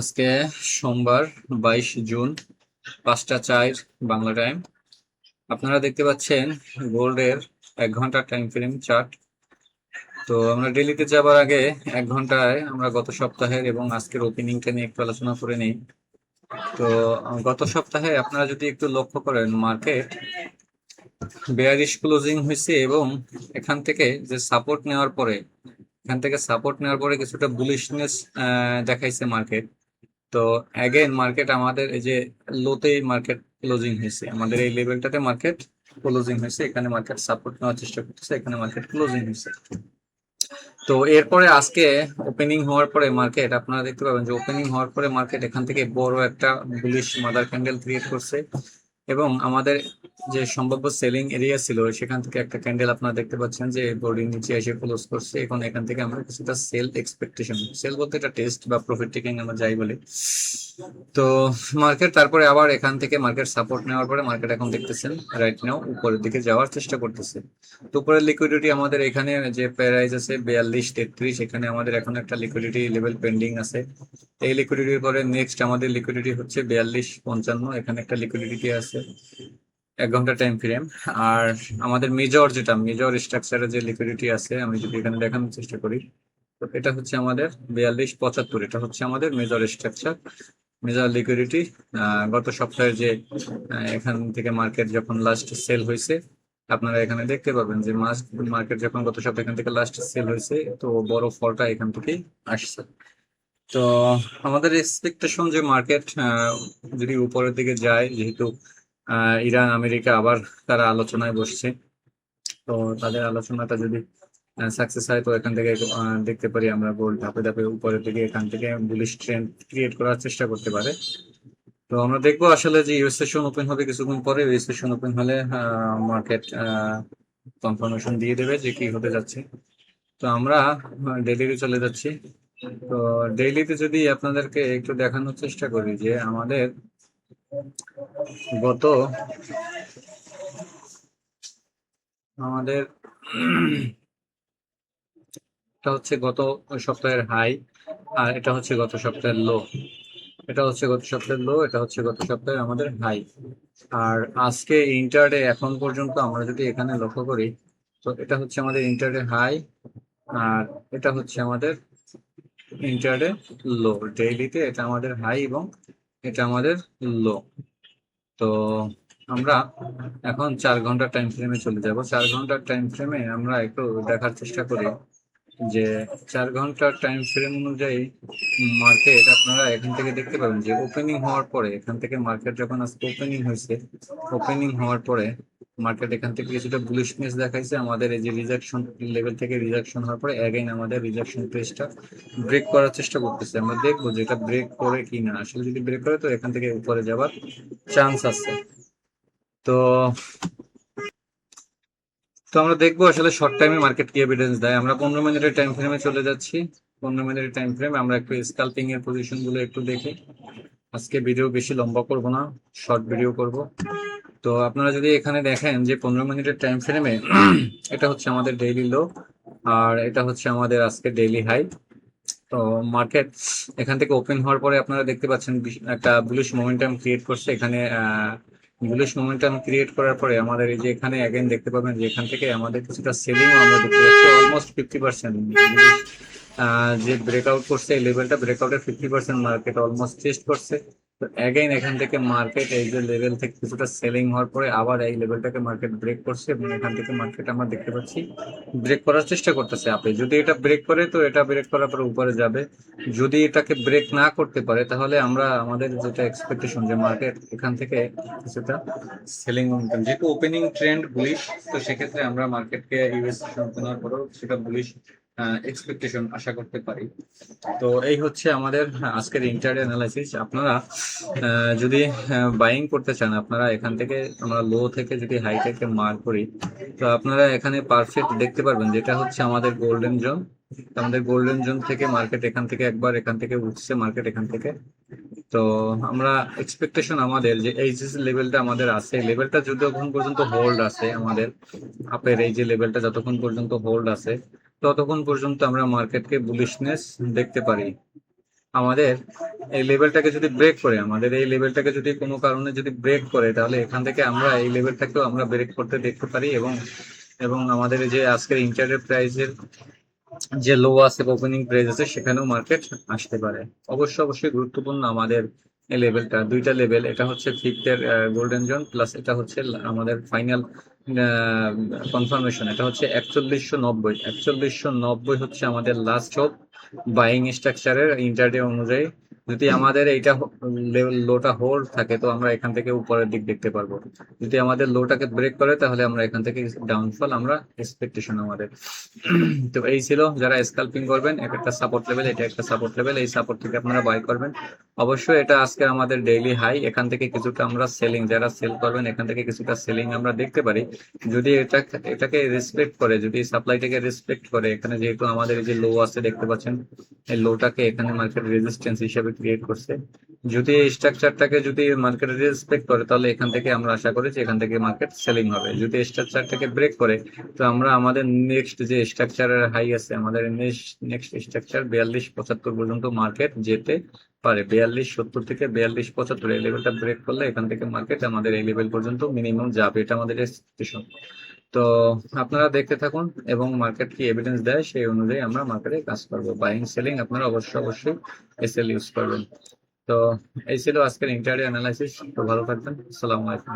আজকে সোমবার 22 জুন 5টা 4 বাংলা টাইম। আপনারা দেখতে পাচ্ছেন গোল্ডের 1 ঘন্টার টাইম ফ্রেম চার্ট। তো আমরা ডেলিতে যাবার আগে 1 ঘন্টায় আমরা গত সপ্তাহের এবং আজকের ওপেনিংটা নিয়ে একটু আলোচনা করে নিই। তো গত সপ্তাহে আপনারা যদি একটু লক্ষ্য করেন, মার্কেট বেয়ারিশ ক্লোজিং হয়েছে এবং এখান থেকে যে সাপোর্ট নেওয়ার পরে কিছুটা বুলিশনেস দেখাইছে মার্কেট। তো অ্যাগেন মার্কেট আমাদের এই যে লোতেই মার্কেট ক্লোজিং হয়েছে, আমাদের এই লেভেলটাতে মার্কেট ক্লোজিং হয়েছে, এখানে মার্কেট সাপোর্ট নেওয়ার চেষ্টা করতেছে, এখানে মার্কেট ক্লোজিং হয়েছে। তো এরপরে আজকে ওপেনিং হওয়ার পরে মার্কেট, আপনারা দেখতে পাবেন যে ওপেনিং হওয়ার পরে মার্কেট এখান থেকে বড় একটা বুলিশ মাদার ক্যান্ডেল ক্রিয়েট করছে এবং আমাদের যে সম্ভাব্য সেলিং এরিয়া ছিল সেখান থেকে একটা ক্যান্ডেল আপনারা দেখতে পাচ্ছেন যে বডির নিচে এসে ক্লোজ করছে। এখন এখান থেকে আমরা কিছুটা সেল এক্সপেকটেশন, সেল বলতে এটা টেস্ট বা প্রফিট টেকিং আমরা যাই বলি। তো মার্কেট তারপরে আবার এখান থেকে মার্কেট সাপোর্ট নেওয়ার পরে মার্কেট এখন দেখতেছেন রাইট নাও উপরের দিকে যাওয়ার চেষ্টা করতেছে। তো উপরের লিকুইডিটি আমাদের এখানে যে প্রাইস আছে 42-33, এখানে আমাদের এখন একটা লিকুইডিটি লেভেল পেন্ডিং আছে। এই লিকুইডিটির পরে নেক্সট আমাদের লিকুইডিটি হচ্ছে 42-55, এখানে একটা লিকুইডিটি আছে 1 ঘন্টা টাইম ফ্রেম। আর আমাদের মেজর স্ট্রাকচারের যে লিকুইডিটি আছে, আমি যদি এখানে দেখানোর চেষ্টা করি, তো এটা হচ্ছে আমাদের 42-75, এটা হচ্ছে আমাদের মেজর স্ট্রাকচার, মেজর লিকুইডিটি। গত সপ্তাহে যে এখান থেকে মার্কেট যখন লাস্ট সেল হয়েছে, আপনারা এখানে দেখতে পাবেন যে মার্কেট যখন গত সপ্তাহে এখান থেকে লাস্ট সেল হয়েছে, তো বড় ফলটা এখান থেকেই আসছে। তো আমাদের এক্সপেকটেশন যে মার্কেট যদি উপরের দিকে যায়, যেহেতু ইরান আমেরিকা আবার তারা আলোচনায় বসছে, তো তাদের আলোচনাটা যদি সাকসেস হয়, তো এখান থেকে দেখতে পারি আমরা গোল্ড ধাপে ধাপে উপরের দিকে এখান থেকে বুলিশ ট্রেন্ড ক্রিয়েট করার চেষ্টা করতে পারে। তো আমরা দেখবো আসলে যে ইউএস সেশন ওপেন হবে কিছুক্ষণ পরে, ইউএস সেশন ওপেন হলে মার্কেট কনফার্মেশন দিয়ে দেবে যে কি হতে যাচ্ছে। তো আমরা ডেইলিতে চলে যাচ্ছি। তো ডেইলিতে যদি আপনাদেরকে একটু দেখানোর চেষ্টা করি যে আমাদের গত আমাদের এটা হচ্ছে গত সপ্তাহের হাই, আর এটা হচ্ছে গত সপ্তাহের লো, এটা হচ্ছে গত সপ্তাহের লো, এটা হচ্ছে গত সপ্তাহের আমাদের হাই। আর আজকে ইন্টারডে এখন পর্যন্ত আমরা যদি এখানে লক্ষ্য করি, তো এটা হচ্ছে আমাদের ইন্টারডে হাই, আর এটা হচ্ছে আমাদের ইন্টারডে লো। ডেইলিতে এটা আমাদের হাই এবং এটা আমাদের লো। তো আমরা এখন 4 ঘন্টার টাইম ফ্রেমে চলে যাব। 4 ঘন্টার টাইম ফ্রেমে আমরা একটু দেখার চেষ্টা করি যে 4 ঘন্টার টাইম ফ্রেম অনুযায়ী মার্কেট, আপনারা এখান থেকে দেখতে পাবেন যে ওপেনিং হওয়ার পরে এখান থেকে মার্কেট যখন আজকে ওপেনিং হয়েছে, ওপেনিং হওয়ার পরে মার্কেট এখান থেকে কিছুটা বুলিশনেস দেখাইছে। আমাদের এই যে রিজেকশন লেভেল থেকে রিজেকশন হওয়ার পরে অ্যাগেইন আমাদের রিজেকশন প্রেসটা ব্রেক করার চেষ্টা করতেছে। আমরা দেখবো যে এটা ব্রেক করে কি না, আসলে যদি ব্রেক করে তো এখান থেকে উপরে যাওয়ার চান্স আছে। তো তো আমরা দেখবো আসলে শর্ট টাইমে মার্কেট কি এভিডেন্স দেয়। আমরা 15 মিনিটের টাইম ফ্রেমে চলে যাচ্ছি। 15 মিনিটের টাইম ফ্রেম আমরা একটু স্কাল্পিং এর পজিশন গুলো একটু দেখি। আজকে ভিডিও বেশি লম্বা করব না, শর্ট ভিডিও করব। তো আপনারা যদি এখানে দেখেন যে 15 মিনিটের টাইম ফ্রেমে এটা হচ্ছে আমাদের ডেইলি লো, আর এটা হচ্ছে আমাদের আজকে ডেইলি হাই। তো মার্কেট এখান থেকে ওপেন হওয়ার পরে আপনারা দেখতে পাচ্ছেন একটা বুলিশ মোমেন্টাম ক্রিয়েট করছে এখানে। বুলিশ মোমেন্টাম ক্রিয়েট করার পরে আমাদের এই যে এখানে অ্যাগেন দেখতে পাবেন যে এখান থেকে আমাদের কিছুটা সেলিংও আমরা দেখতে পাচ্ছি, অলমোস্ট 50%। যে ব্রেকআউট করছে এই লেভেলটা, ব্রেকআউটের 50% মার্কেট অলমোস্ট টেস্ট করছে। তো অ্যাগেইন এখান থেকে মার্কেট এই যে লেভেল থেকে কিছুটা সেলিং হওয়ার পরে আবার এই লেভেলটাকে মার্কেট ব্রেক করছে এবং এখান থেকে মার্কেট আমরা দেখতে পাচ্ছি ব্রেক করার চেষ্টা করতেছে আপে। যদি এটা ব্রেক করে তো এটা ব্রেক করার পরে উপরে যাবে, যদি এটাকে ব্রেক না করতে পারে তাহলে আমরা আমাদের যেটা এক্সপেকটেশন যে মার্কেট এখান থেকে কিছুটা সেলিং মোমেন্টাম, যেহেতু ওপেনিং ট্রেন্ড বুলিশ, তো সেক্ষেত্রে আমরা মার্কেটকে ইউএস ওপেন হওয়ার পরেও সেটা বুলিশ এক্সপেকটেশন আশা করতে পারি। তো এই হচ্ছে আমাদের আজকের ইন্টারডে অ্যানালাইসিস। আপনারা যদি বাইং করতে চান, আপনারা এখান থেকে আমরা লো থেকে যদি হাই থেকে মার্ক করি, তো আপনারা এখানে পারফেক্ট দেখতে পারবেন যেটা হচ্ছে আমাদের গোল্ডেন জোন। আমাদের গোল্ডেন জোন থেকে মার্কেট এখান থেকে একবার এখান থেকে উঠছে মার্কেট এখান থেকে। তো আমরা এক্সপেকটেশন আমাদের যে এই যে লেভেলটা আমাদের আছে, লেভেলটা যতক্ষণ পর্যন্ত হোল্ড আছে আমাদের আপের এই যে লেভেলটা যতক্ষণ পর্যন্ত হোল্ড আছে, ততক্ষণ পর্যন্ত আমরা মার্কেটকে বুলিশনেস দেখতে পারি। আমাদের এই লেভেলটাকে যদি ব্রেক করে, আমাদের এই লেভেলটাকে যদি কোনো কারণে যদি ব্রেক করে, তাহলে এখান থেকে আমরা এই লেভেলটাকেও আমরা ব্রেক করতে দেখতে পারি, এবং আমাদের এই যে আজকের ইন্টারডে প্রাইসের যে লো আছে, ওপেনিং প্রাইস আছে, সেখানেও মার্কেট আসতে পারে। অবশ্যই গুরুত্বপূর্ণ আমাদের এই লেভেলটা, দুইটা লেভেল, এটা হচ্ছে ফিফথের গোল্ডেন জোন, প্লাস এটা হচ্ছে আমাদের ফাইনাল কনফার্মেশন, এটা হচ্ছে 4190। 4190 হচ্ছে আমাদের লাস্ট হোপ বাইং স্ট্রাকচারের ইন্টারডে অনুযায়ী। যদি আমাদের এইটা লোটা হোল্ড থাকে, তো আমরা এখান থেকে উপরের দিক দেখতে পারবো। যদি আমাদের লোটাকে ব্রেক করে, তাহলে আমরা এখান থেকে ডাউনফল আমরা এক্সপেকটেশন আমাদের। তো এই ছিল, যারা স্কাল্পিং করবেন, একটা সাপোর্ট লেভেল, এটা একটা সাপোর্ট লেভেল, এই সাপোর্ট থেকে আপনারা বাই করবেন। অবশ্যই এটা আজকে আমাদের ডেইলি হাই, এখান থেকে কিছুটা আমরা সেলিং, যারা সেল করবেন এখান থেকে কিছুটা সেলিং আমরা দেখতে পারি। যদি এটাকে রেসপেক্ট করে, যদি সাপ্লাইটাকে রেসপেক্ট করে, এখানে যেহেতু আমাদের এই যে লো আছে দেখতে পাচ্ছেন, এই লোটাকে এখানে মার্কেট রেজিস্ট্যান্স হিসেবে ক্রিয়েট করছে। যদি এই স্ট্রাকচারটাকে যদি মার্কেট রেসপেক্ট করে, তাহলে এখান থেকে আমরা আশা করি যে এখান থেকে মার্কেট সেলিং হবে। যদি স্ট্রাকচারটাকে ব্রেক করে, তো আমরা আমাদের নেক্সট যে স্ট্রাকচারের হাই আছে, আমাদের নেক্সট স্ট্রাকচার 4275 পর্যন্ত মার্কেট যেতে পারে। 4270 থেকে 4275 এই লেভেলটা ব্রেক করলে এখান থেকে মার্কেট আমাদের এই লেভেল পর্যন্ত মিনিমাম যাবে, এটা আমাদের এক্সপেকটেশন। তো আপনারা দেখতে থাকুন, এবং মার্কেট কি এভিডেন্স দেয় সেই অনুযায়ী আমরা মার্কেটে কাজ করবো। বাইং সেলিং আপনারা অবশ্যই এসএল ইউজ করবেন। তো এই ছিল আজকের ইন্টারডে অ্যানালাইসিস। তো ভালো থাকবেন, আসসালামু আলাইকুম।